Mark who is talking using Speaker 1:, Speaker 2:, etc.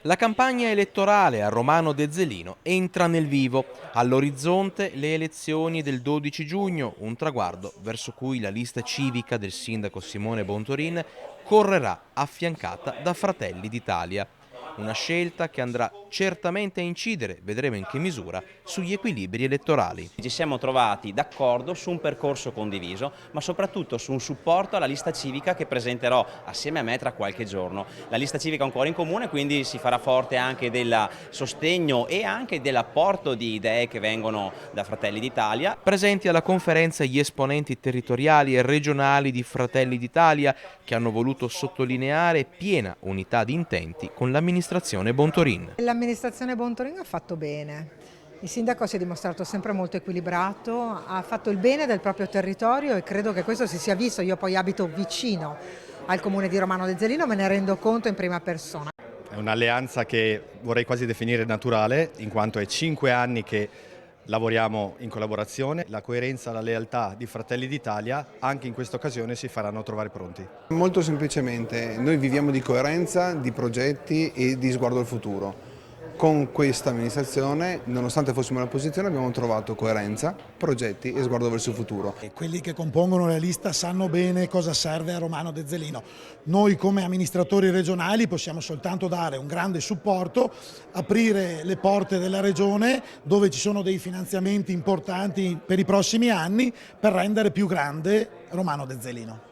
Speaker 1: La campagna elettorale a Romano De Zelino entra nel vivo. All'orizzonte le elezioni del 12 giugno, un traguardo verso cui la lista civica del sindaco Simone Bontorin correrà affiancata da Fratelli d'Italia. Una scelta che andrà certamente a incidere, vedremo in che misura, sugli equilibri elettorali.
Speaker 2: Ci siamo trovati d'accordo su un percorso condiviso, ma soprattutto su un supporto alla lista civica che presenterò assieme a me tra qualche giorno. La lista civica ha un cuore in comune, quindi si farà forte anche del sostegno e anche dell'apporto di idee che vengono da Fratelli d'Italia.
Speaker 1: Presenti alla conferenza gli esponenti territoriali e regionali di Fratelli d'Italia che hanno voluto sottolineare piena unità di intenti con l'amministrazione Bontorin.
Speaker 3: L'amministrazione Bontorin ha fatto bene. Il sindaco si è dimostrato sempre molto equilibrato, ha fatto il bene del proprio territorio e credo che questo si sia visto. Io poi abito vicino al comune di Romano De Zelino, me ne rendo conto in prima persona.
Speaker 4: È un'alleanza che vorrei quasi definire naturale, in quanto è 5 anni che lavoriamo in collaborazione. La coerenza e la lealtà di Fratelli d'Italia anche in questa occasione si faranno trovare pronti.
Speaker 5: Molto semplicemente, noi viviamo di coerenza, di progetti e di sguardo al futuro. Con questa amministrazione, nonostante fossimo all'opposizione, abbiamo trovato coerenza, progetti e sguardo verso il futuro.
Speaker 6: E quelli che compongono la lista sanno bene cosa serve a Romano De Zelino. Noi come amministratori regionali possiamo soltanto dare un grande supporto, aprire le porte della regione dove ci sono dei finanziamenti importanti per i prossimi anni per rendere più grande Romano De Zelino.